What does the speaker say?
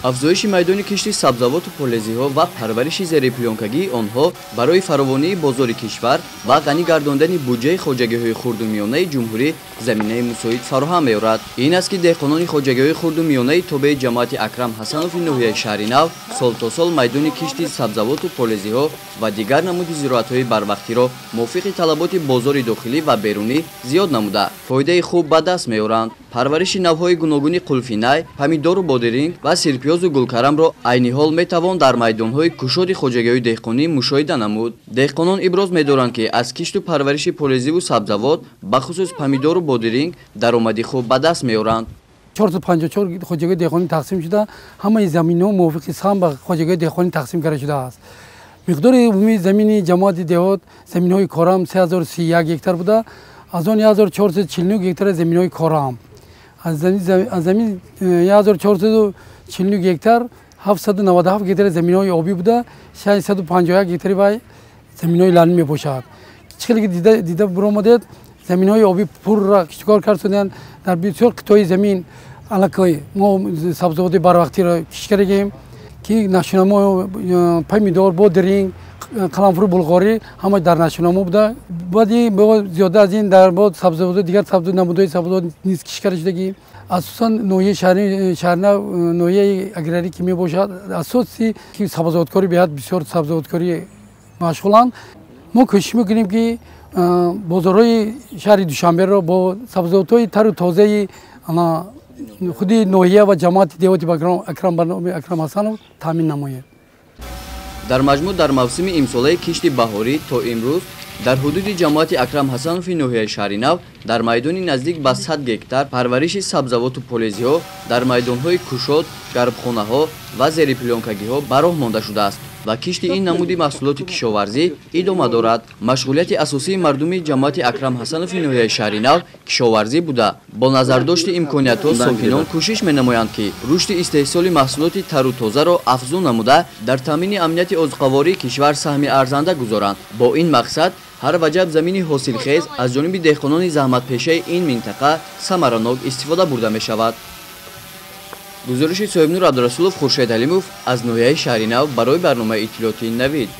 афзоиши майдони кишти сабзавоту полезиҳо ва парвариши зерипленкагии онҳо барои фаровонии бозори кишвар ва ғанӣ гардондани буҷаи хоҷагиҳои хурдумиёнаи ҷумҳурӣ заминаи мусоид фароҳам меорад. Ин аст ки деҳқонони хоҷагиҳои хурдумиёнаи тобеи ҷамоати Акрам Ҳасанови ноҳияи шаҳри Нав сол то сол майдони кишти сабзавоту полезиҳо ва дигар намуди зироатҳои барвақтиро мувофиқи талаботи бозори дохилӣ ва берунӣ зиёд намуда фоидаи хуб ба даст меоранд. парвариши навъҳои гуногуни қулфинай, помидору бодиринг ва сирпиёзу гулкарамро айни ҳол метавон дар майдонҳои кушоди хоҷагиҳои деҳқонӣ мушоҳида намуд. деҳқонон иброз медоранд ки аз кишту парвариши полезиву сабзавот бахусус помидору бодиринг даромади хуб ба даст меоранд. 454 хоҷагиҳои деҳқонӣ тақсим шуда, ҳамаи заминҳо мувофиқи сам ба хоҷагиҳои деҳқонӣ тақсим карда шудааст. миқдори умумии замини ҷамоати деҳот заминҳои корам 3031 гектар буда, аз он 1449 гектар заминҳои корам. аз замин 1449 гектар 797 гектар заминҳои обӣ буда, 651 гектари вай заминҳои ланӣ мебошад. чӣ хеле дида биромадед, заминҳои обӣ пурра чикор карданд. дар бисёр қитои замин аллакай мо сабзавоти барвақтиро киш кардем ки нашунамо помидор, бодиринг, қаламфуру булғорӣ ҳама дар нашунамо буда. баъди зиёда аз ин дар сабзавоти дигар намудҳои сабзавот низ киш карда шудагӣ. асосан ноҳияи шаҳрнав ноҳияи аграрӣ ки мебошад асоси ки сабзавоткорӣ беҳад бисёр сабзавоткорӣ машғуланд. мо кӯшиш мекунем ки бозорҳои шаҳри Душанберо бо сабзавотҳои тару тозаи худи ноҳия ва ҷамоати деҳоти Акрам Ҳасанов таъмин намоед. дар маҷмӯъ дар мавсими имсолаи кишти баҳорӣ то имрӯз дар ҳудуди ҷамоати Акрам Ҳасанови ноҳияи шаҳри Нав дар майдони наздик ба 100 гектар парвариши сабзавоту полезиҳо дар майдонҳои кушод, гарбхонаҳо ва зерипленкагиҳо ба роҳ монда шудааст ва кишти ин намуди маҳсулоти кишоварзӣ идома дорад. машғулияти асосии мардуми ҷамоати Акрам Ҳасанови ноҳияи шаҳри Нав кишоварзӣ буда бо назардошти имкониятҳо сокинон кӯшиш менамоянд ки рушди истеҳсоли маҳсулоти тару тозаро афзун намуда дар таъмини амнияти озуқавории кишвар саҳми арзанда гузоранд. бо ин мақсад ҳар ваҷаб замини ҳосилхез аз ҷониби деҳқонони заҳматпешаи ин минтақа самаранок истифода бурда мешавад. гузориши соҳибнур Абдурасулов, Хуршед Алимов аз ноҳияи шаҳри Нав барои барномаи иттилоъоти Навид.